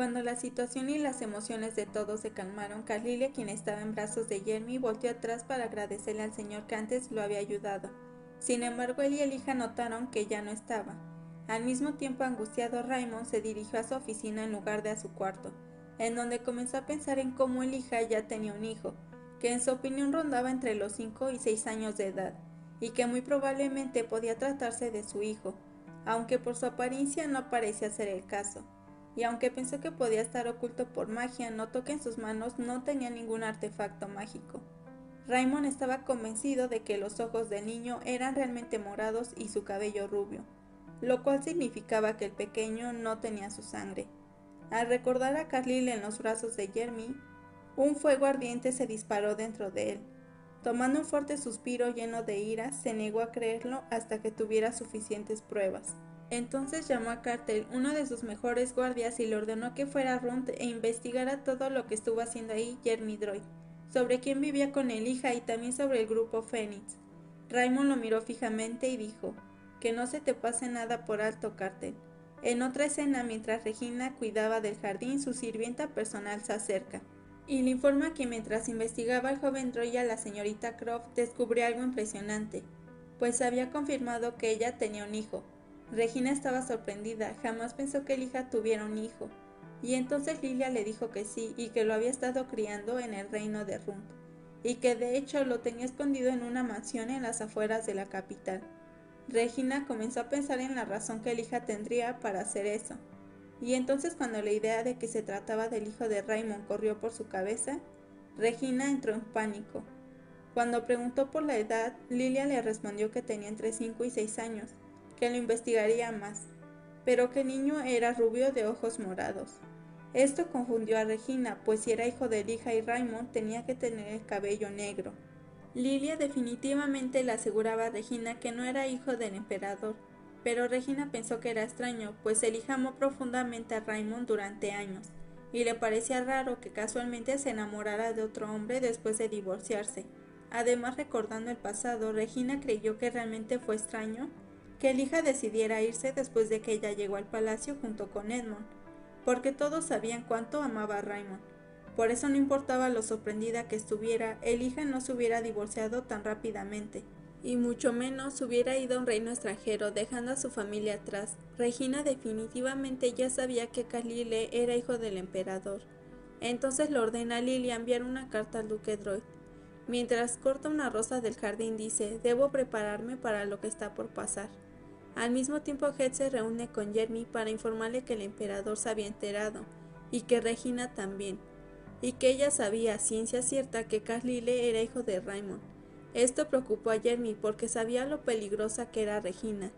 Cuando la situación y las emociones de todos se calmaron, Carlyle, quien estaba en brazos de Jeremy, volteó atrás para agradecerle al señor que antes lo había ayudado. Sin embargo, él y el hija notaron que ya no estaba. Al mismo tiempo, angustiado, Raymond se dirigió a su oficina en lugar de a su cuarto, en donde comenzó a pensar en cómo el hija ya tenía un hijo, que en su opinión rondaba entre los 5 y 6 años de edad, y que muy probablemente podía tratarse de su hijo, aunque por su apariencia no parecía ser el caso. Y aunque pensó que podía estar oculto por magia, notó que en sus manos no tenía ningún artefacto mágico. Raymond estaba convencido de que los ojos del niño eran realmente morados y su cabello rubio, lo cual significaba que el pequeño no tenía su sangre. Al recordar a Carlyle en los brazos de Jeremy, un fuego ardiente se disparó dentro de él. Tomando un fuerte suspiro lleno de ira, se negó a creerlo hasta que tuviera suficientes pruebas. Entonces llamó a Cartel, uno de sus mejores guardias, y le ordenó que fuera a Runt e investigara todo lo que estuvo haciendo ahí Jeremy Droid, sobre quién vivía con el hija y también sobre el grupo Fénix. Raymond lo miró fijamente y dijo: que no se te pase nada por alto, Cartel. En otra escena, mientras Regina cuidaba del jardín, su sirvienta personal se acerca y le informa que mientras investigaba al joven Droid y a la señorita Croft, descubrió algo impresionante, pues había confirmado que ella tenía un hijo. Regina estaba sorprendida, jamás pensó que el hija tuviera un hijo, y entonces Lilia le dijo que sí, y que lo había estado criando en el reino de Runt, y que de hecho lo tenía escondido en una mansión en las afueras de la capital. Regina comenzó a pensar en la razón que el hija tendría para hacer eso, y entonces cuando la idea de que se trataba del hijo de Raymond corrió por su cabeza, Regina entró en pánico. Cuando preguntó por la edad, Lilia le respondió que tenía entre 5 y 6 años, que lo investigaría más, pero que el niño era rubio de ojos morados. Esto confundió a Regina, pues si era hijo de Lija y Raymond tenía que tener el cabello negro. Lilia definitivamente le aseguraba a Regina que no era hijo del emperador, pero Regina pensó que era extraño, pues Elijah amó profundamente a Raymond durante años, y le parecía raro que casualmente se enamorara de otro hombre después de divorciarse. Además, recordando el pasado, Regina creyó que realmente fue extraño que Elijah decidiera irse después de que ella llegó al palacio junto con Edmund, porque todos sabían cuánto amaba a Raymond. Por eso no importaba lo sorprendida que estuviera, Elijah no se hubiera divorciado tan rápidamente, y mucho menos hubiera ido a un reino extranjero dejando a su familia atrás. Regina definitivamente ya sabía que Carlyle era hijo del emperador. Entonces le ordena a Lily enviar una carta al duque Droid. Mientras corta una rosa del jardín dice: debo prepararme para lo que está por pasar. Al mismo tiempo Head se reúne con Jeremy para informarle que el emperador se había enterado, y que Regina también, y que ella sabía a ciencia cierta que Carlyle era hijo de Raymond. Esto preocupó a Jeremy porque sabía lo peligrosa que era Regina.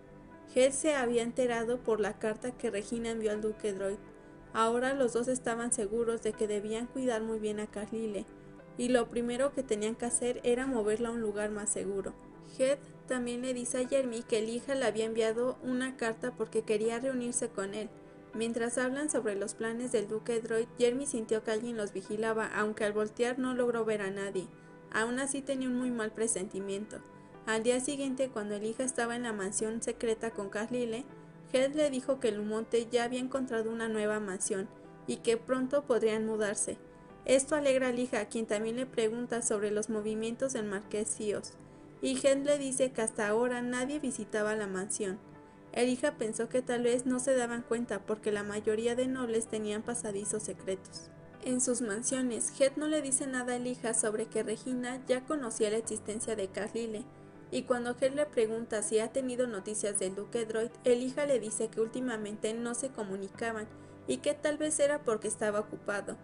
Head se había enterado por la carta que Regina envió al duque Droid. Ahora los dos estaban seguros de que debían cuidar muy bien a Carlyle, y lo primero que tenían que hacer era moverla a un lugar más seguro. Head también le dice a Jeremy que el hija le había enviado una carta porque quería reunirse con él. Mientras hablan sobre los planes del duque Droid, Jeremy sintió que alguien los vigilaba, aunque al voltear no logró ver a nadie. Aún así tenía un muy mal presentimiento. Al día siguiente, cuando el hija estaba en la mansión secreta con Carlyle, Head le dijo que Lumonte ya había encontrado una nueva mansión y que pronto podrían mudarse. Esto alegra a Lija, quien también le pregunta sobre los movimientos del marqués Sios, y Head le dice que hasta ahora nadie visitaba la mansión. Elijah pensó que tal vez no se daban cuenta porque la mayoría de nobles tenían pasadizos secretos. En sus mansiones, Head no le dice nada a Elijah sobre que Regina ya conocía la existencia de Carlyle, y cuando Head le pregunta si ha tenido noticias del duque Droid, Elijah le dice que últimamente no se comunicaban y que tal vez era porque estaba ocupado.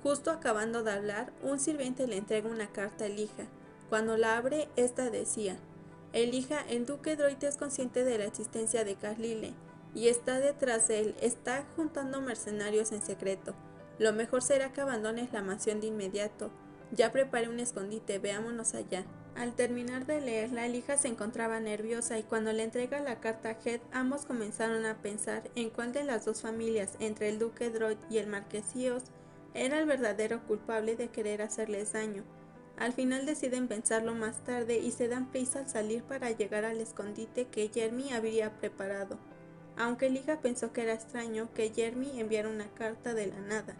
Justo acabando de hablar, un sirviente le entrega una carta a Elijah. Cuando la abre, esta decía: Elijah, el duque Droid es consciente de la existencia de Carlyle y está detrás de él, está juntando mercenarios en secreto. Lo mejor será que abandones la mansión de inmediato. Ya preparé un escondite, veámonos allá. Al terminar de leerla, Elijah se encontraba nerviosa y cuando le entrega la carta a Head, ambos comenzaron a pensar en cuál de las dos familias, entre el duque Droid y el marqués Sios, era el verdadero culpable de querer hacerles daño. Al final deciden pensarlo más tarde y se dan prisa al salir para llegar al escondite que Jeremy habría preparado. aunque Elijah pensó que era extraño que Jeremy enviara una carta de la nada,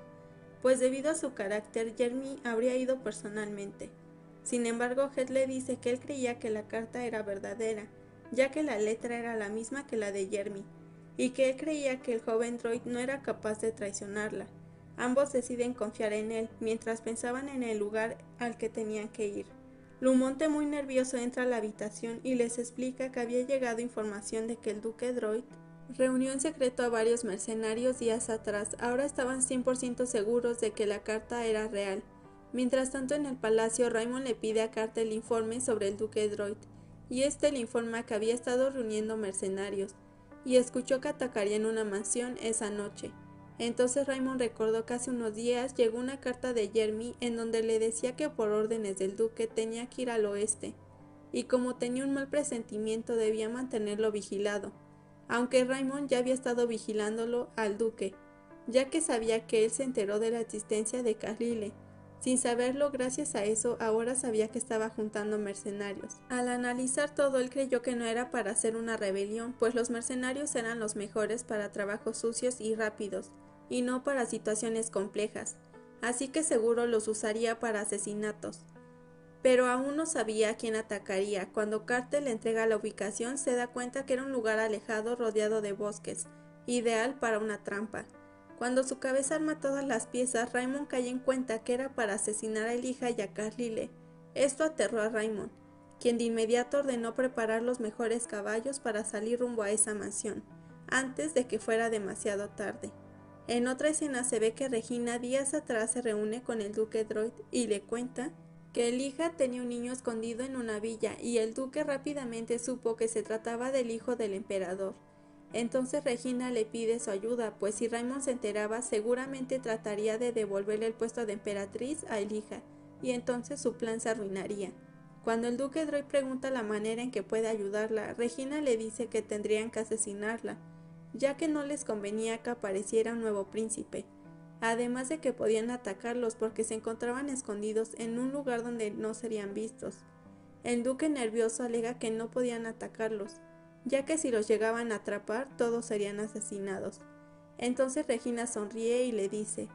pues debido a su carácter Jeremy habría ido personalmente. Sin embargo, Heath le dice que él creía que la carta era verdadera, ya que la letra era la misma que la de Jeremy, y que él creía que el joven droid no era capaz de traicionarla. Ambos deciden confiar en él, mientras pensaban en el lugar al que tenían que ir. Lumonte, muy nervioso, entra a la habitación y les explica que había llegado información de que el duque droid reunió en secreto a varios mercenarios días atrás. Ahora estaban 100% seguros de que la carta era real. Mientras tanto, en el palacio, Raymond le pide a Carter el informe sobre el duque droid, y este le informa que había estado reuniendo mercenarios, y escuchó que atacarían una mansión esa noche. Entonces Raymond recordó que hace unos días llegó una carta de Jeremy en donde le decía que por órdenes del duque tenía que ir al oeste, y como tenía un mal presentimiento debía mantenerlo vigilado, aunque Raymond ya había estado vigilándolo al duque, ya que sabía que él se enteró de la existencia de Carlyle. Sin saberlo, gracias a eso, ahora sabía que estaba juntando mercenarios. Al analizar todo, él creyó que no era para hacer una rebelión, pues los mercenarios eran los mejores para trabajos sucios y rápidos, y no para situaciones complejas, así que seguro los usaría para asesinatos. Pero aún no sabía a quién atacaría. Cuando Carter le entrega la ubicación, se da cuenta que era un lugar alejado rodeado de bosques, ideal para una trampa. Cuando su cabeza arma todas las piezas, Raymond cae en cuenta que era para asesinar a Elijah y a Carlyle. Esto aterró a Raymond, quien de inmediato ordenó preparar los mejores caballos para salir rumbo a esa mansión, antes de que fuera demasiado tarde. En otra escena se ve que Regina días atrás se reúne con el duque droid y le cuenta que Elijah tenía un niño escondido en una villa, y el duque rápidamente supo que se trataba del hijo del emperador. Entonces Regina le pide su ayuda, pues si Raymond se enteraba seguramente trataría de devolverle el puesto de emperatriz a Elijah, y entonces su plan se arruinaría. Cuando el duque droid pregunta la manera en que puede ayudarla, Regina le dice que tendrían que asesinarla, ya que no les convenía que apareciera un nuevo príncipe, además de que podían atacarlos porque se encontraban escondidos en un lugar donde no serían vistos. El duque, nervioso, alega que no podían atacarlos, ya que si los llegaban a atrapar todos serían asesinados. Entonces Regina sonríe y le dice: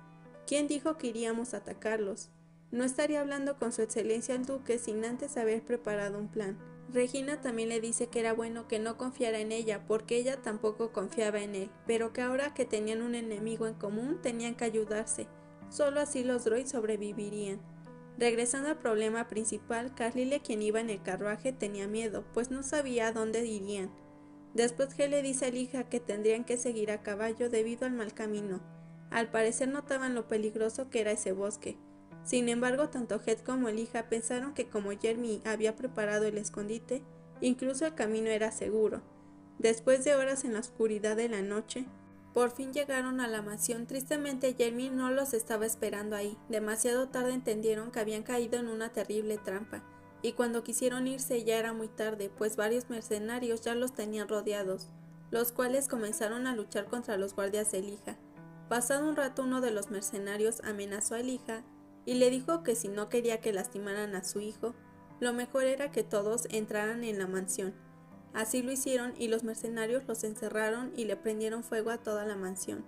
¿quién dijo que iríamos a atacarlos? No estaría hablando con su excelencia el duque sin antes haber preparado un plan. Regina también le dice que era bueno que no confiara en ella porque ella tampoco confiaba en él, pero que ahora que tenían un enemigo en común tenían que ayudarse, solo así los droids sobrevivirían. Regresando al problema principal, Carlyle, quien iba en el carruaje, tenía miedo, pues no sabía a dónde irían. Después G le dice a Elijah que tendrían que seguir a caballo debido al mal camino. Al parecer notaban lo peligroso que era ese bosque. Sin embargo, tanto Heath como Elijah pensaron que como Jeremy había preparado el escondite, incluso el camino era seguro. Después de horas en la oscuridad de la noche, por fin llegaron a la mansión. Tristemente, Jeremy no los estaba esperando ahí. Demasiado tarde entendieron que habían caído en una terrible trampa, y cuando quisieron irse ya era muy tarde, pues varios mercenarios ya los tenían rodeados, los cuales comenzaron a luchar contra los guardias de Elijah. Pasado un rato, uno de los mercenarios amenazó a Elijah y le dijo que si no quería que lastimaran a su hijo, lo mejor era que todos entraran en la mansión. Así lo hicieron y los mercenarios los encerraron y le prendieron fuego a toda la mansión.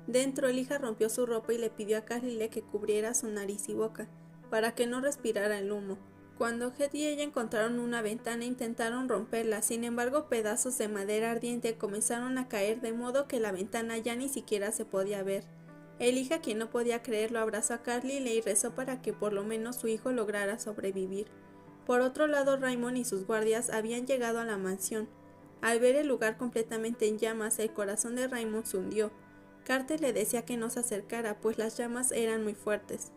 Dentro, Elijah rompió su ropa y le pidió a Carlyle que cubriera su nariz y boca, para que no respirara el humo. Cuando Heath y ella encontraron una ventana intentaron romperla, sin embargo pedazos de madera ardiente comenzaron a caer de modo que la ventana ya ni siquiera se podía ver. Elijah, quien no podía creerlo, abrazó a Carlyle y rezó para que por lo menos su hijo lograra sobrevivir. Por otro lado, Raymond y sus guardias habían llegado a la mansión. Al ver el lugar completamente en llamas, el corazón de Raymond se hundió. Carter le decía que no se acercara, pues las llamas eran muy fuertes.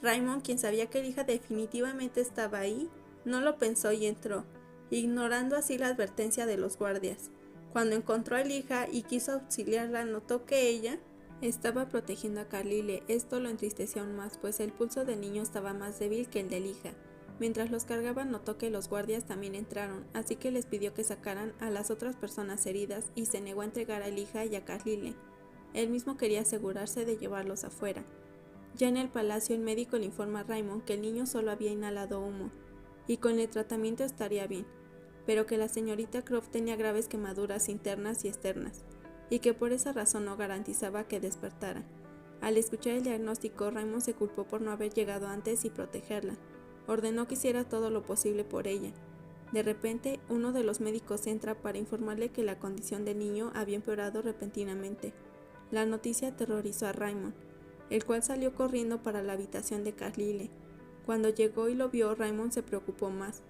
Raymond, quien sabía que Elijah definitivamente estaba ahí, no lo pensó y entró, ignorando así la advertencia de los guardias. Cuando encontró a Elijah y quiso auxiliarla, notó que ella estaba protegiendo a Carlyle. Esto lo entristeció aún más, pues el pulso del niño estaba más débil que el de Elijah. Mientras los cargaban, notó que los guardias también entraron, así que les pidió que sacaran a las otras personas heridas y se negó a entregar a Elijah y a Carlyle. Él mismo quería asegurarse de llevarlos afuera. Ya en el palacio, el médico le informa a Raymond que el niño solo había inhalado humo, y con el tratamiento estaría bien, pero que la señorita Croft tenía graves quemaduras internas y externas. y que por esa razón no garantizaba que despertara. Al escuchar el diagnóstico, Raymond se culpó por no haber llegado antes y protegerla. Ordenó que hiciera todo lo posible por ella. De repente, uno de los médicos entra para informarle que la condición del niño había empeorado repentinamente. La noticia aterrorizó a Raymond, el cual salió corriendo para la habitación de Carlyle. Cuando llegó y lo vio, Raymond se preocupó más.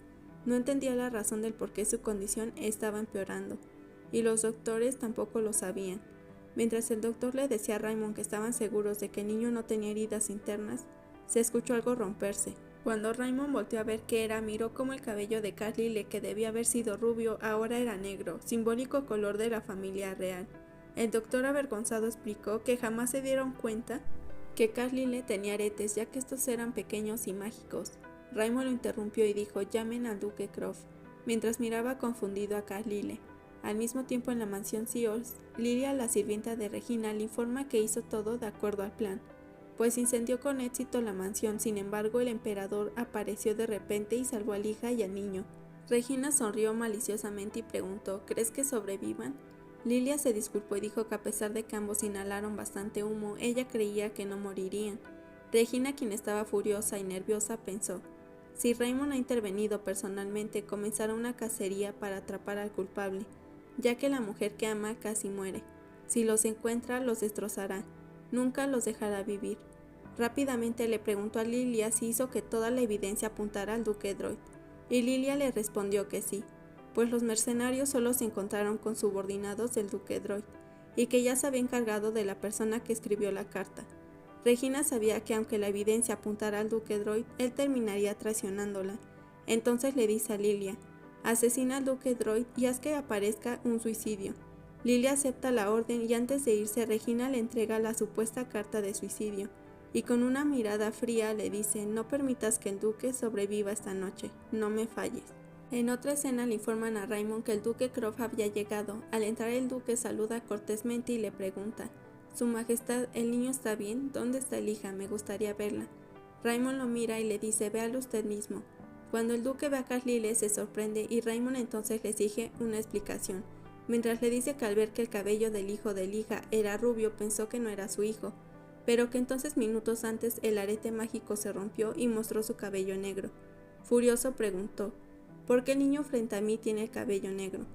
No entendía la razón del por qué su condición estaba empeorando, y los doctores tampoco lo sabían. Mientras el doctor le decía a Raymond que estaban seguros de que el niño no tenía heridas internas, se escuchó algo romperse. Cuando Raymond volteó a ver qué era, miró cómo el cabello de Carlyle, que debía haber sido rubio, ahora era negro, simbólico color de la familia real. El doctor avergonzado explicó que jamás se dieron cuenta que Carlyle tenía aretes, ya que estos eran pequeños y mágicos. Raymond lo interrumpió y dijo: «Llamen al duque Croft», mientras miraba confundido a Carlyle. Al mismo tiempo, en la mansión Seals, Lilia, la sirvienta de Regina, le informa que hizo todo de acuerdo al plan, pues incendió con éxito la mansión. Sin embargo, el emperador apareció de repente y salvó al hija y al niño. Regina sonrió maliciosamente y preguntó: «¿Crees que sobrevivan?». Lilia se disculpó y dijo que a pesar de que ambos inhalaron bastante humo, ella creía que no morirían. Regina, quien estaba furiosa y nerviosa, pensó: si Raymond ha intervenido personalmente, comenzará una cacería para atrapar al culpable, ya que la mujer que ama casi muere. Si los encuentra, los destrozará. Nunca los dejará vivir. Rápidamente le preguntó a Lilia si hizo que toda la evidencia apuntara al duque Droid, y Lilia le respondió que sí, pues los mercenarios solo se encontraron con subordinados del duque Droid, y que ya se había encargado de la persona que escribió la carta. Regina sabía que aunque la evidencia apuntara al duque Droid, él terminaría traicionándola. Entonces le dice a Lilia: «Asesina al duque Droid y haz que aparezca un suicidio». Lilia acepta la orden y antes de irse, Regina le entrega la supuesta carta de suicidio, y con una mirada fría le dice: «No permitas que el duque sobreviva esta noche, no me falles». En otra escena le informan a Raymond que el duque Croft había llegado. Al entrar, el duque saluda cortésmente y le pregunta: «Su majestad, ¿el niño está bien? ¿Dónde está el hija? Me gustaría verla». Raymond lo mira y le dice: «Véalo usted mismo». Cuando el duque ve a Carlyle, se sorprende y Raymond entonces le exige una explicación. Mientras le dice que al ver que el cabello del hijo de la hija era rubio, pensó que no era su hijo, pero que entonces minutos antes el arete mágico se rompió y mostró su cabello negro. Furioso preguntó: «¿Por qué el niño frente a mí tiene el cabello negro?».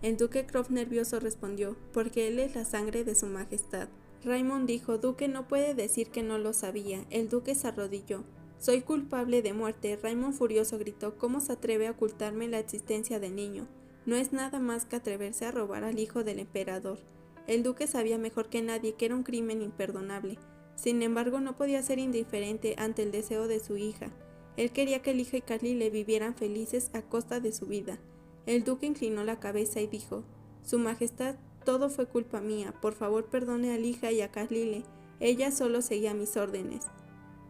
El duque Croft nervioso respondió: «Porque él es la sangre de su majestad». Raymond dijo: «Duque, no puede decir que no lo sabía». El duque se arrodilló: «Soy culpable de muerte». Raymond furioso gritó: «¿Cómo se atreve a ocultarme la existencia del niño? No es nada más que atreverse a robar al hijo del emperador». El duque sabía mejor que nadie que era un crimen imperdonable. Sin embargo, no podía ser indiferente ante el deseo de su hija. Él quería que el hijo y Carlyle vivieran felices a costa de su vida. El duque inclinó la cabeza y dijo: «Su majestad, todo fue culpa mía. Por favor, perdone a la hija y a Carlyle. Ella solo seguía mis órdenes».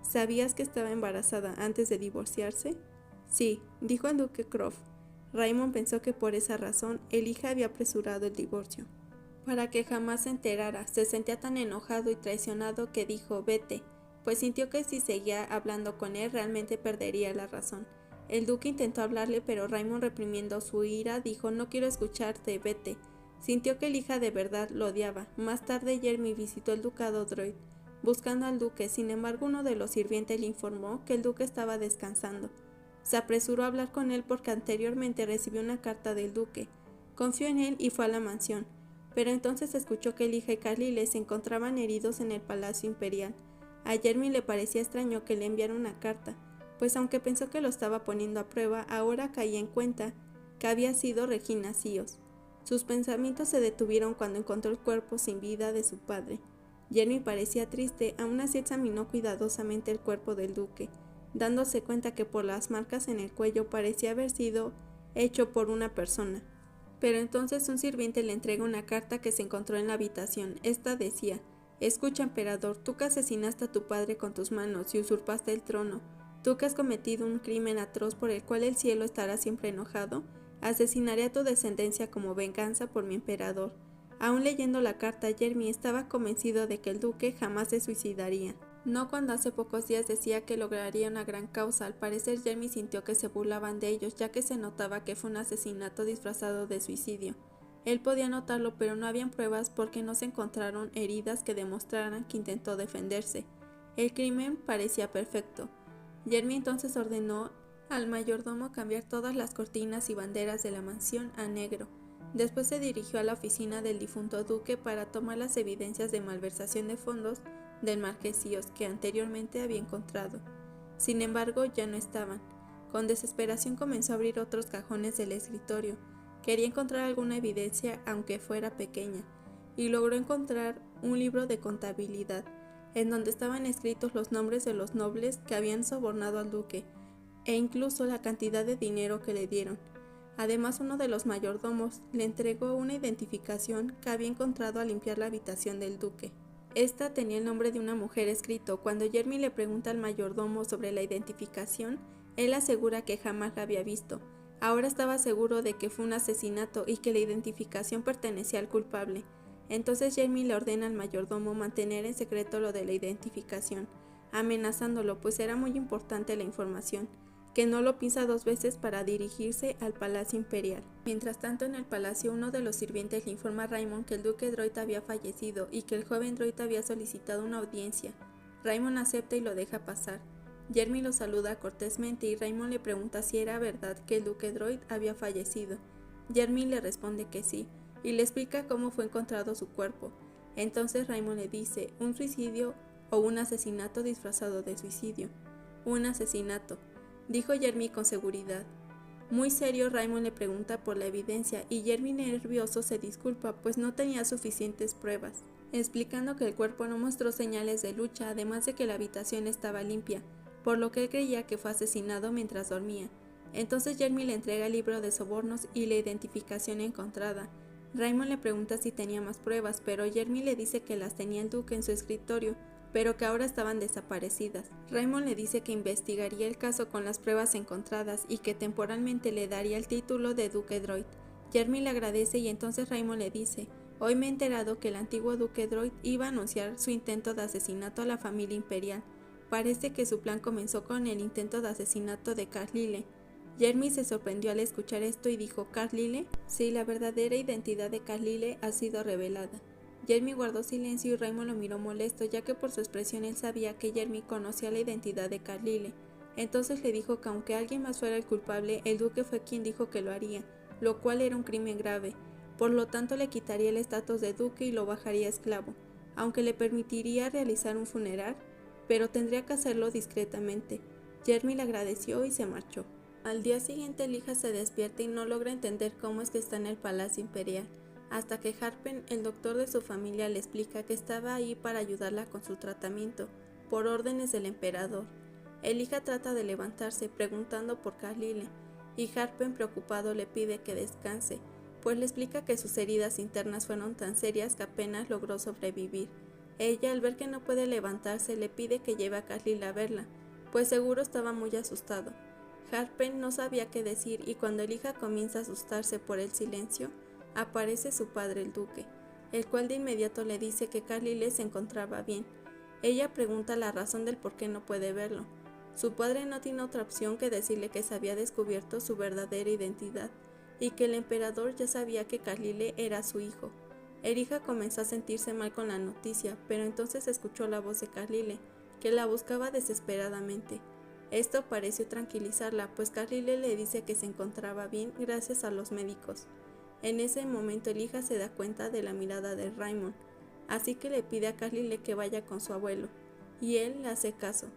«¿Sabías que estaba embarazada antes de divorciarse?». «Sí», dijo el duque Croft. Raymond pensó que por esa razón el hija había apresurado el divorcio, para que jamás se enterara. Se sentía tan enojado y traicionado que dijo: «Vete», pues sintió que si seguía hablando con él realmente perdería la razón. El duque intentó hablarle, pero Raymond, reprimiendo su ira, dijo: «No quiero escucharte, vete». Sintió que el hija de verdad lo odiaba. Más tarde, Jeremy visitó el ducado Droid, buscando al duque. Sin embargo, uno de los sirvientes le informó que el duque estaba descansando. Se apresuró a hablar con él porque anteriormente recibió una carta del duque. Confió en él y fue a la mansión, pero entonces escuchó que el hija y Carlyle se encontraban heridos en el palacio imperial. A Jeremy le parecía extraño que le enviara una carta, pues aunque pensó que lo estaba poniendo a prueba, ahora caía en cuenta que había sido Regina Seals. Sus pensamientos se detuvieron cuando encontró el cuerpo sin vida de su padre. Jeremy parecía triste. Aún así examinó cuidadosamente el cuerpo del duque, dándose cuenta que por las marcas en el cuello parecía haber sido hecho por una persona. Pero entonces un sirviente le entrega una carta que se encontró en la habitación. Esta decía: «Escucha, emperador, tú que asesinaste a tu padre con tus manos y usurpaste el trono, tú que has cometido un crimen atroz por el cual el cielo estará siempre enojado, asesinaré a tu descendencia como venganza por mi emperador». Aún leyendo la carta, Jeremy estaba convencido de que el duque jamás se suicidaría. No cuando hace pocos días decía que lograría una gran causa. Al parecer, Jeremy sintió que se burlaban de ellos, ya que se notaba que fue un asesinato disfrazado de suicidio. Él podía notarlo, pero no habían pruebas porque no se encontraron heridas que demostraran que intentó defenderse. El crimen parecía perfecto. Jeremy entonces ordenó al mayordomo cambiar todas las cortinas y banderas de la mansión a negro. Después se dirigió a la oficina del difunto duque para tomar las evidencias de malversación de fondos del marquesíos que anteriormente había encontrado. Sin embargo, ya no estaban. Con desesperación comenzó a abrir otros cajones del escritorio. Quería encontrar alguna evidencia, aunque fuera pequeña, y logró encontrar un libro de contabilidad, en donde estaban escritos los nombres de los nobles que habían sobornado al duque, e incluso la cantidad de dinero que le dieron. Además, uno de los mayordomos le entregó una identificación que había encontrado al limpiar la habitación del duque. Esta tenía el nombre de una mujer escrito. Cuando Jeremy le pregunta al mayordomo sobre la identificación, él asegura que jamás la había visto. Ahora estaba seguro de que fue un asesinato y que la identificación pertenecía al culpable. Entonces Jeremy le ordena al mayordomo mantener en secreto lo de la identificación, amenazándolo, pues era muy importante la información, que no lo piensa dos veces para dirigirse al Palacio Imperial. Mientras tanto, en el palacio, uno de los sirvientes le informa a Raymond que el duque Droid había fallecido y que el joven Droid había solicitado una audiencia. Raymond acepta y lo deja pasar. Jeremy lo saluda cortésmente y Raymond le pregunta si era verdad que el duque Droid había fallecido. Jeremy le responde que sí, y le explica cómo fue encontrado su cuerpo. Entonces Raymond le dice, un suicidio o un asesinato disfrazado de suicidio. Un asesinato, dijo Jeremy con seguridad. Muy serio, Raymond le pregunta por la evidencia y Jeremy nervioso se disculpa pues no tenía suficientes pruebas, explicando que el cuerpo no mostró señales de lucha, además de que la habitación estaba limpia, por lo que él creía que fue asesinado mientras dormía. Entonces Jeremy le entrega el libro de sobornos y la identificación encontrada. Raymond le pregunta si tenía más pruebas, pero Jeremy le dice que las tenía el duque en su escritorio, pero que ahora estaban desaparecidas. Raymond le dice que investigaría el caso con las pruebas encontradas y que temporalmente le daría el título de Duque Droid. Jeremy le agradece y entonces Raymond le dice, hoy me he enterado que el antiguo Duque Droid iba a anunciar su intento de asesinato a la familia imperial. Parece que su plan comenzó con el intento de asesinato de Carlyle. Jeremy se sorprendió al escuchar esto y dijo, ¿Carlyle? Sí, la verdadera identidad de Carlyle ha sido revelada. Jeremy guardó silencio y Raymond lo miró molesto, ya que por su expresión él sabía que Jeremy conocía la identidad de Carlyle. Entonces le dijo que aunque alguien más fuera el culpable, el duque fue quien dijo que lo haría, lo cual era un crimen grave. Por lo tanto le quitaría el estatus de duque y lo bajaría a esclavo, aunque le permitiría realizar un funeral, pero tendría que hacerlo discretamente. Jeremy le agradeció y se marchó. Al día siguiente Elijah se despierta y no logra entender cómo es que está en el Palacio Imperial, hasta que Harpen, el doctor de su familia, le explica que estaba ahí para ayudarla con su tratamiento, por órdenes del emperador. Elijah trata de levantarse, preguntando por Carlyle, y Harpen, preocupado, le pide que descanse, pues le explica que sus heridas internas fueron tan serias que apenas logró sobrevivir. Ella, al ver que no puede levantarse, le pide que lleve a Carlyle a verla, pues seguro estaba muy asustado. Harpen no sabía qué decir y cuando Elijah comienza a asustarse por el silencio, aparece su padre el duque, el cual de inmediato le dice que Carlyle se encontraba bien. Ella pregunta la razón del por qué no puede verlo. Su padre no tiene otra opción que decirle que se había descubierto su verdadera identidad y que el emperador ya sabía que Carlyle era su hijo. Elijah comenzó a sentirse mal con la noticia, pero entonces escuchó la voz de Carlyle, que la buscaba desesperadamente. Esto pareció tranquilizarla, pues Carlyle le dice que se encontraba bien gracias a los médicos. En ese momento Elijah se da cuenta de la mirada de Raymond, así que le pide a Carlyle que vaya con su abuelo, y él le hace caso.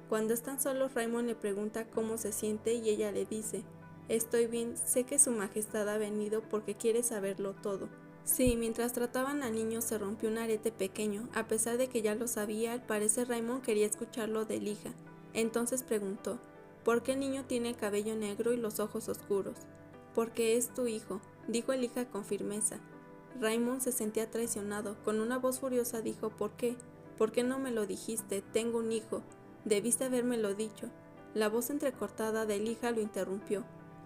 Cuando están solos, Raymond le pregunta cómo se siente y ella le dice, estoy bien, sé que su majestad ha venido porque quiere saberlo todo. Sí, mientras trataban al niño se rompió un arete pequeño, a pesar de que ya lo sabía, al parecer Raymond quería escucharlo de Elijah. Entonces preguntó, ¿por qué el niño tiene el cabello negro y los ojos oscuros? Porque es tu hijo, dijo Elijah con firmeza. Raymond se sentía traicionado. Con una voz furiosa dijo, ¿por qué? ¿Por qué no me lo dijiste? Tengo un hijo. Debiste habérmelo dicho. La voz entrecortada de Elijah lo interrumpió.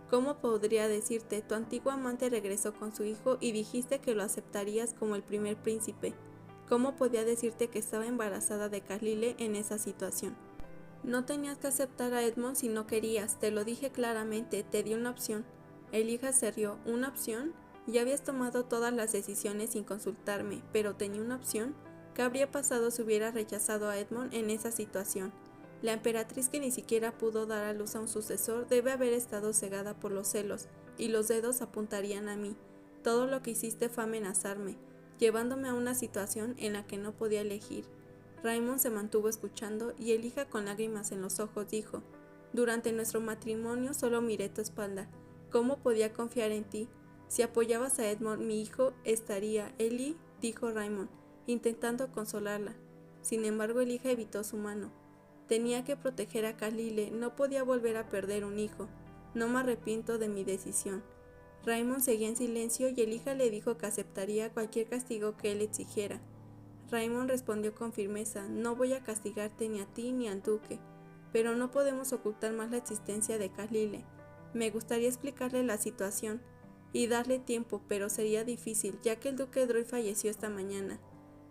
¿Cómo podría decirte? Tu antiguo amante regresó con su hijo y dijiste que lo aceptarías como el primer príncipe. ¿Cómo podía decirte que estaba embarazada de Carlyle en esa situación? No tenías que aceptar a Edmond si no querías, te lo dije claramente, te di una opción. Elijah se rió. ¿Una opción? Ya habías tomado todas las decisiones sin consultarme, pero tenía una opción. ¿Qué habría pasado si hubiera rechazado a Edmund en esa situación? La emperatriz, que ni siquiera pudo dar a luz a un sucesor, debe haber estado cegada por los celos, y los dedos apuntarían a mí. Todo lo que hiciste fue amenazarme, llevándome a una situación en la que no podía elegir. Raymond se mantuvo escuchando, y Elijah, con lágrimas en los ojos, dijo: durante nuestro matrimonio solo miré tu espalda. ¿Cómo podía confiar en ti? Si apoyabas a Edmund, mi hijo estaría. Ellie, dijo Raymond, intentando consolarla. Sin embargo, Elijah evitó su mano. Tenía que proteger a Carlyle, no podía volver a perder un hijo. No me arrepiento de mi decisión. Raymond seguía en silencio, y Elijah le dijo que aceptaría cualquier castigo que él exigiera. Raymond respondió con firmeza: no voy a castigarte ni a ti ni al duque, pero no podemos ocultar más la existencia de Carlyle. Me gustaría explicarle la situación y darle tiempo, pero sería difícil, ya que el duque Droyd falleció esta mañana.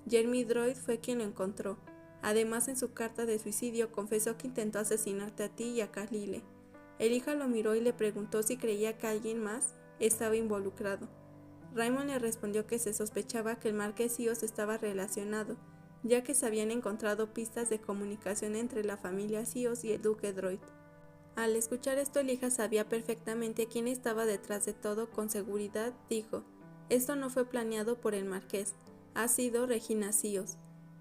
Jeremy Droyd fue quien lo encontró. Además, en su carta de suicidio confesó que intentó asesinarte a ti y a Carlyle. Elijah lo miró y le preguntó si creía que alguien más estaba involucrado. Raymond le respondió que se sospechaba que el marqués Sios estaba relacionado, ya que se habían encontrado pistas de comunicación entre la familia Sios y el duque Droyd. Al escuchar esto, Elijah sabía perfectamente quién estaba detrás de todo. Con seguridad dijo: esto no fue planeado por el marqués, ha sido Regina Sios.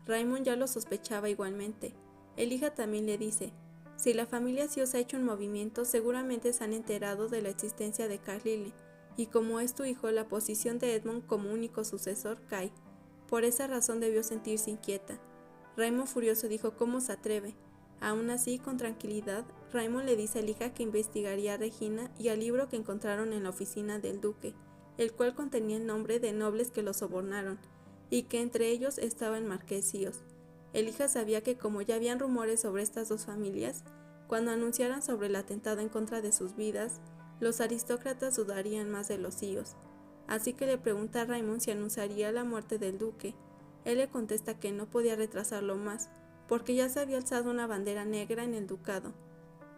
Raymond ya lo sospechaba igualmente. Elijah también le dice: si la familia Sios ha hecho un movimiento, seguramente se han enterado de la existencia de Carlyle, y como es tu hijo, la posición de Edmund como único sucesor cae. Por esa razón debió sentirse inquieta. Raymond, furioso, dijo: ¿cómo se atreve? Aún así, con tranquilidad, Raymond le dice a Elijah que investigaría a Regina y al libro que encontraron en la oficina del duque, el cual contenía el nombre de nobles que lo sobornaron, y que entre ellos estaba el marqués Sios. Elijah sabía que, como ya habían rumores sobre estas dos familias, cuando anunciaran sobre el atentado en contra de sus vidas, los aristócratas dudarían más de los Sios. Así que le pregunta a Raymond si anunciaría la muerte del duque. Él le contesta que no podía retrasarlo más, porque ya se había alzado una bandera negra en el ducado.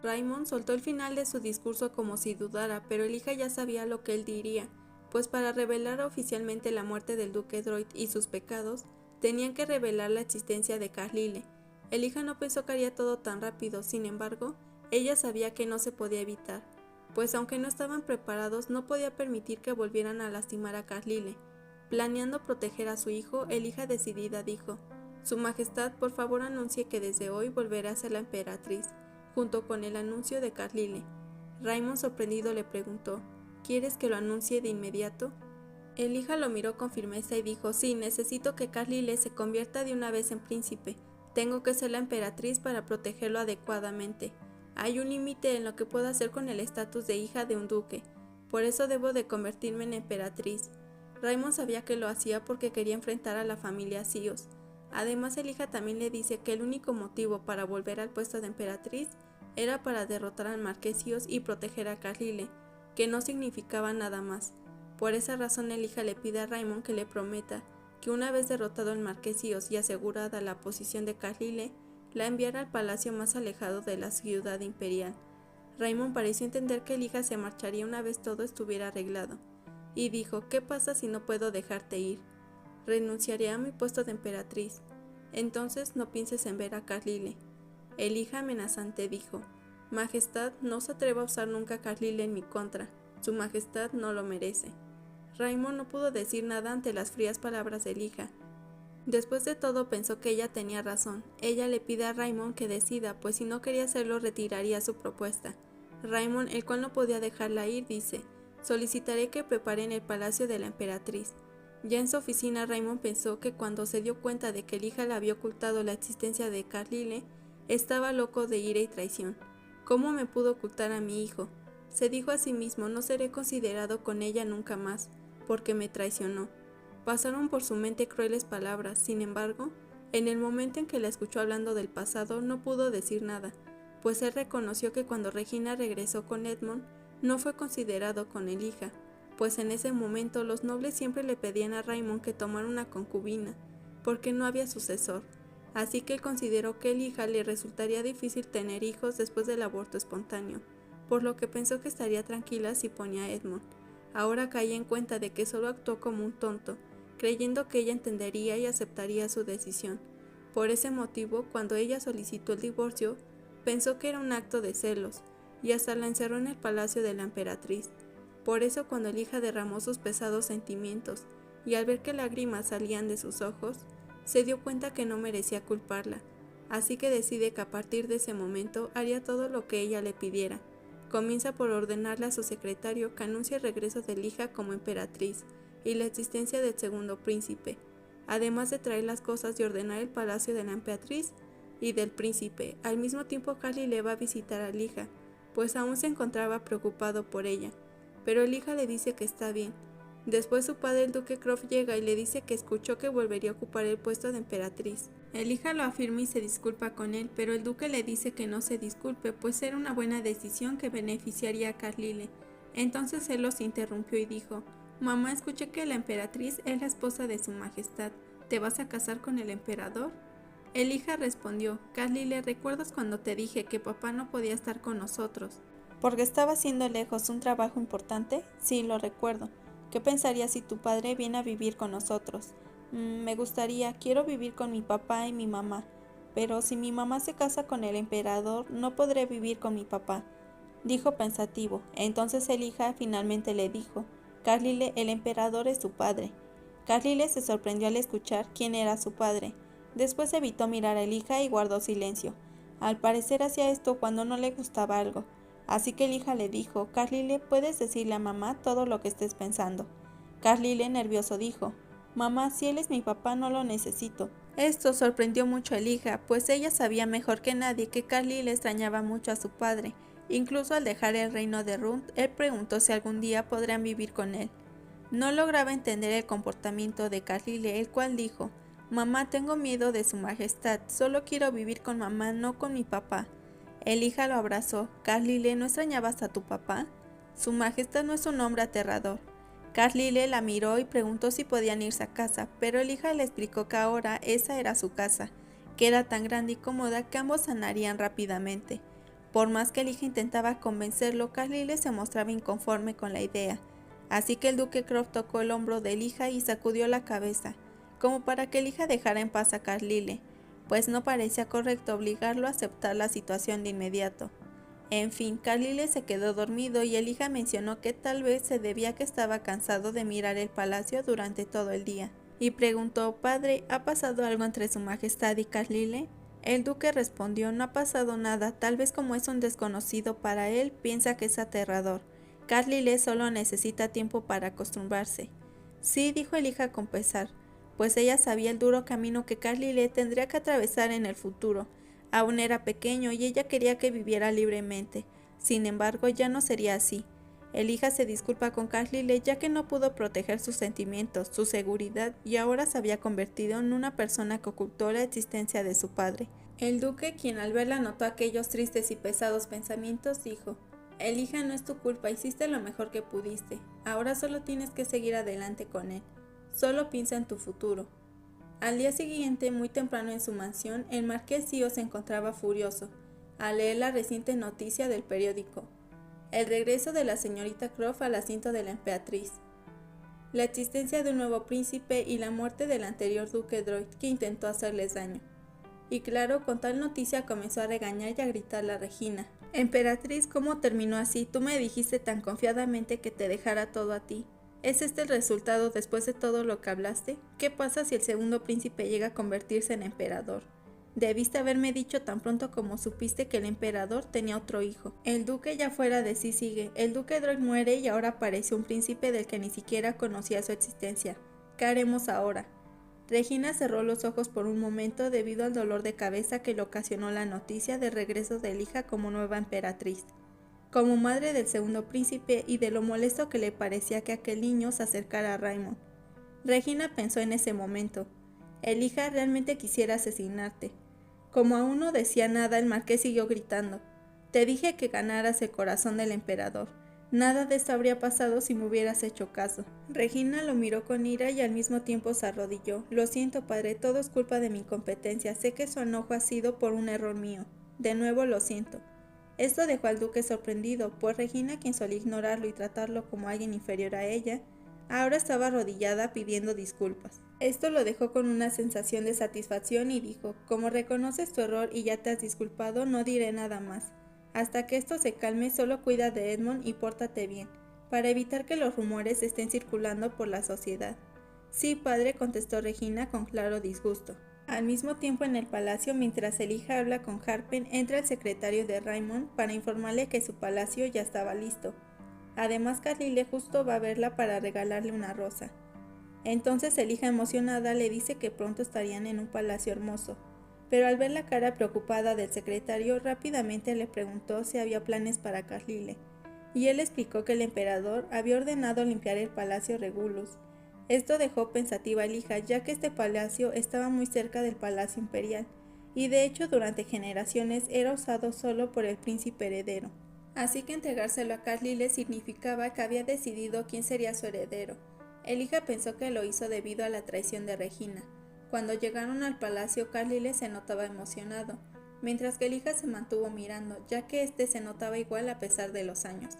Raymond soltó el final de su discurso como si dudara, pero Elijah ya sabía lo que él diría, pues para revelar oficialmente la muerte del duque Droyd y sus pecados, tenían que revelar la existencia de Carlyle. Elijah no pensó que haría todo tan rápido, sin embargo, ella sabía que no se podía evitar, pues aunque no estaban preparados, no podía permitir que volvieran a lastimar a Carlyle. Planeando proteger a su hijo, Elijah decidida dijo: Su Majestad, por favor anuncie que desde hoy volverá a ser la emperatriz, junto con el anuncio de Carlyle. Raymond, sorprendido, le preguntó: ¿quieres que lo anuncie de inmediato? Elijah lo miró con firmeza y dijo: sí, necesito que Carlyle se convierta de una vez en príncipe. Tengo que ser la emperatriz para protegerlo adecuadamente. Hay un límite en lo que puedo hacer con el estatus de hija de un duque. Por eso debo de convertirme en emperatriz. Raymond sabía que lo hacía porque quería enfrentar a la familia Sios. Además, Elijah también le dice que el único motivo para volver al puesto de emperatriz era para derrotar al marqués Sios y proteger a Carlyle, que no significaba nada más. Por esa razón, Elijah le pide a Raymond que le prometa que una vez derrotado al marqués Sios y asegurada la posición de Carlyle, la enviara al palacio más alejado de la ciudad imperial. Raymond pareció entender que Elijah se marcharía una vez todo estuviera arreglado, y dijo: ¿qué pasa si no puedo dejarte ir? Renunciaré a mi puesto de emperatriz. Entonces no pienses en ver a Carlyle. Elijah, amenazante, dijo: Majestad, no se atreva a usar nunca a Carlyle en mi contra. Su Majestad no lo merece. Raymond no pudo decir nada ante las frías palabras de Elijah. Después de todo, pensó que ella tenía razón. Ella le pide a Raymond que decida, pues si no quería hacerlo, retiraría su propuesta. Raymond, el cual no podía dejarla ir, dice: solicitaré que preparen el palacio de la emperatriz. Ya en su oficina, Raymond pensó que cuando se dio cuenta de que Elijah le había ocultado la existencia de Carlyle, estaba loco de ira y traición. ¿Cómo me pudo ocultar a mi hijo? Se dijo a sí mismo: no seré considerado con ella nunca más, porque me traicionó. Pasaron por su mente crueles palabras. Sin embargo, en el momento en que la escuchó hablando del pasado, no pudo decir nada, pues él reconoció que cuando Regina regresó con Edmund, no fue considerado con Elijah, pues en ese momento los nobles siempre le pedían a Raymond que tomara una concubina, porque no había sucesor. Así que él consideró que Elijah le resultaría difícil tener hijos después del aborto espontáneo, por lo que pensó que estaría tranquila si ponía a Edmund. Ahora caía en cuenta de que solo actuó como un tonto, creyendo que ella entendería y aceptaría su decisión. Por ese motivo, cuando ella solicitó el divorcio, pensó que era un acto de celos, y hasta la encerró en el palacio de la emperatriz. Por eso, cuando Elija derramó sus pesados sentimientos, y al ver que lágrimas salían de sus ojos, se dio cuenta que no merecía culparla, así que decide que a partir de ese momento haría todo lo que ella le pidiera. Comienza por ordenarle a su secretario que anuncie el regreso de Elija como emperatriz y la existencia del segundo príncipe, además de traer las cosas y ordenar el palacio de la emperatriz y del príncipe. Al mismo tiempo, Carly le va a visitar a Elija, pues aún se encontraba preocupado por ella, pero Elija le dice que está bien. Después su padre, el duque Croft, llega y le dice que escuchó que volvería a ocupar el puesto de emperatriz. Elija lo afirma y se disculpa con él, pero el duque le dice que no se disculpe, pues era una buena decisión que beneficiaría a Carlyle. Entonces él los interrumpió y dijo: «Mamá, escuché que la emperatriz es la esposa de su majestad. ¿Te vas a casar con el emperador?». Elija respondió: «Carlyle, ¿recuerdas cuando te dije que papá no podía estar con nosotros porque estaba haciendo lejos un trabajo importante? Sí, lo recuerdo. ¿Qué pensarías si tu padre viene a vivir con nosotros? Me gustaría, quiero vivir con mi papá y mi mamá, pero si mi mamá se casa con el emperador, no podré vivir con mi papá», dijo pensativo. Entonces Elija finalmente le dijo: «Carlyle, el emperador es su padre». Carlyle se sorprendió al escuchar quién era su padre. Después evitó mirar a Elija y guardó silencio. Al parecer hacía esto cuando no le gustaba algo. Así que Elija le dijo: «Carlyle, puedes decirle a mamá todo lo que estés pensando». Carlyle, nervioso, dijo: «Mamá, si él es mi papá, no lo necesito». Esto sorprendió mucho a Elija, pues ella sabía mejor que nadie que Carlyle extrañaba mucho a su padre. Incluso al dejar el reino de Rund, él preguntó si algún día podrían vivir con él. No lograba entender el comportamiento de Carlyle, el cual dijo: «Mamá, tengo miedo de su majestad, solo quiero vivir con mamá, no con mi papá». Elija lo abrazó. «Carlyle, ¿no extrañabas a tu papá? Su majestad no es un hombre aterrador». Carlyle la miró y preguntó si podían irse a casa, pero Elija le explicó que ahora esa era su casa, que era tan grande y cómoda que ambos sanarían rápidamente. Por más que Elija intentaba convencerlo, Carlyle se mostraba inconforme con la idea, así que el duque Croft tocó el hombro de Elija y sacudió la cabeza, como para que Elija dejara en paz a Carlyle, pues no parecía correcto obligarlo a aceptar la situación de inmediato. En fin, Carlyle se quedó dormido y Elija mencionó que tal vez se debía a que estaba cansado de mirar el palacio durante todo el día, y preguntó: «Padre, ¿ha pasado algo entre su majestad y Carlyle?». El duque respondió: «No ha pasado nada, tal vez como es un desconocido para él, piensa que es aterrador. Carlyle solo necesita tiempo para acostumbrarse». «Sí», dijo Elija con pesar, pues ella sabía el duro camino que Carlyle tendría que atravesar en el futuro. Aún era pequeño y ella quería que viviera libremente. Sin embargo, ya no sería así. Elija se disculpa con Carlyle ya que no pudo proteger sus sentimientos, su seguridad, y ahora se había convertido en una persona que ocultó la existencia de su padre. El duque, quien al verla notó aquellos tristes y pesados pensamientos, dijo: «Elija, no es tu culpa, hiciste lo mejor que pudiste. Ahora solo tienes que seguir adelante con él. Solo piensa en tu futuro». Al día siguiente, muy temprano en su mansión, el marqués Sio se encontraba furioso al leer la reciente noticia del periódico: el regreso de la señorita Croft al asiento de la emperatriz, la existencia de un nuevo príncipe y la muerte del anterior duque Droid que intentó hacerles daño. Y claro, con tal noticia comenzó a regañar y a gritarle a Regina: «Emperatriz, ¿cómo terminó así? Tú me dijiste tan confiadamente que te dejara todo a ti. ¿Es este el resultado después de todo lo que hablaste? ¿Qué pasa si el segundo príncipe llega a convertirse en emperador? Debiste haberme dicho tan pronto como supiste que el emperador tenía otro hijo». El duque, ya fuera de sí, sigue: «El duque Droid muere y ahora aparece un príncipe del que ni siquiera conocía su existencia. ¿Qué haremos ahora?». Regina cerró los ojos por un momento debido al dolor de cabeza que le ocasionó la noticia del regreso de Elija como nueva emperatriz, como madre del segundo príncipe, y de lo molesto que le parecía que aquel niño se acercara a Raymond. Regina pensó en ese momento: «Elija realmente quisiera asesinarte». Como aún no decía nada, el marqués siguió gritando: «Te dije que ganaras el corazón del emperador. Nada de esto habría pasado si me hubieras hecho caso». Regina lo miró con ira y al mismo tiempo se arrodilló: «Lo siento, padre, todo es culpa de mi incompetencia. Sé que su enojo ha sido por un error mío. De nuevo lo siento». Esto dejó al duque sorprendido, pues Regina, quien solía ignorarlo y tratarlo como alguien inferior a ella, ahora estaba arrodillada pidiendo disculpas. Esto lo dejó con una sensación de satisfacción y dijo: como reconoces tu error y ya te has disculpado, no diré nada más. Hasta que esto se calme, solo cuida de Edmund y pórtate bien, para evitar que los rumores estén circulando por la sociedad. Sí, padre, contestó Regina con claro disgusto. Al mismo tiempo, en el palacio, mientras el hija habla con Harpen, entra el secretario de Raymond para informarle que su palacio ya estaba listo. Además, Carlyle justo va a verla para regalarle una rosa. Entonces el hija emocionada le dice que pronto estarían en un palacio hermoso, pero al ver la cara preocupada del secretario, rápidamente le preguntó si había planes para Carlyle, y él explicó que el emperador había ordenado limpiar el palacio Regulus. Esto dejó pensativa a la hija, ya que este palacio estaba muy cerca del palacio imperial, y de hecho durante generaciones era usado solo por el príncipe heredero. Así que entregárselo a Carlyle significaba que había decidido quién sería su heredero. Elija pensó que lo hizo debido a la traición de Regina. Cuando llegaron al palacio, Carlyle se notaba emocionado, mientras que Elija se mantuvo mirando, ya que este se notaba igual a pesar de los años.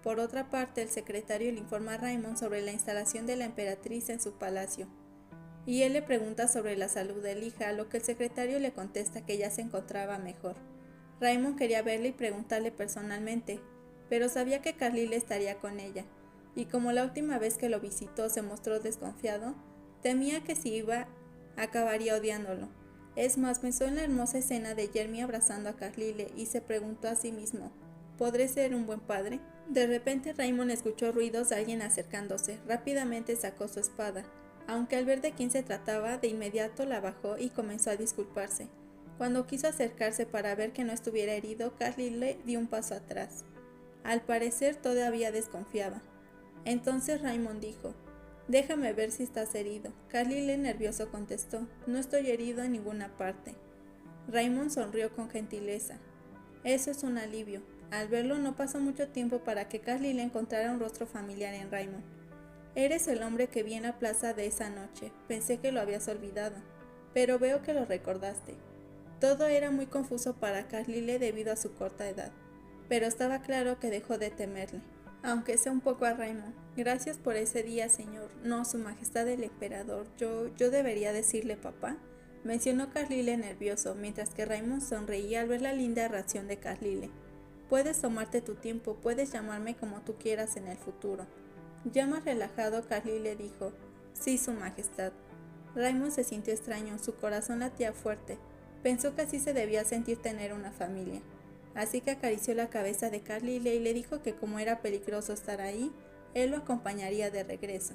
Por otra parte, el secretario le informa a Raymond sobre la instalación de la emperatriz en su palacio, y él le pregunta sobre la salud de Elija, a lo que el secretario le contesta que ya se encontraba mejor. Raymond quería verle y preguntarle personalmente, pero sabía que Carlyle estaría con ella, y como la última vez que lo visitó se mostró desconfiado, temía que si iba, acabaría odiándolo. Es más, pensó en la hermosa escena de Jeremy abrazando a Carlyle y se preguntó a sí mismo: ¿podré ser un buen padre? De repente Raymond escuchó ruidos de alguien acercándose. Rápidamente sacó su espada, aunque al ver de quién se trataba, de inmediato la bajó y comenzó a disculparse. Cuando quiso acercarse para ver que no estuviera herido, Carlyle dio un paso atrás. Al parecer todavía desconfiaba. Entonces Raymond dijo: déjame ver si estás herido. Carlyle nervioso contestó: no estoy herido en ninguna parte. Raymond sonrió con gentileza. Eso es un alivio. Al verlo no pasó mucho tiempo para que Carlyle encontrara un rostro familiar en Raymond. Eres el hombre que vi en la plaza de esa noche. Pensé que lo habías olvidado, pero veo que lo recordaste. Todo era muy confuso para Carlyle debido a su corta edad, pero estaba claro que dejó de temerle, aunque sea un poco a Raymond. Gracias por ese día, señor. No, su majestad el emperador. Yo debería decirle papá, mencionó Carlyle nervioso, mientras que Raymond sonreía al ver la linda reacción de Carlyle. Puedes tomarte tu tiempo, puedes llamarme como tú quieras en el futuro. Ya más relajado, Carlyle dijo: sí, su majestad. Raymond se sintió extraño, su corazón latía fuerte. Pensó que así se debía sentir tener una familia. Así que acarició la cabeza de Carlyle y le dijo que como era peligroso estar ahí, él lo acompañaría de regreso.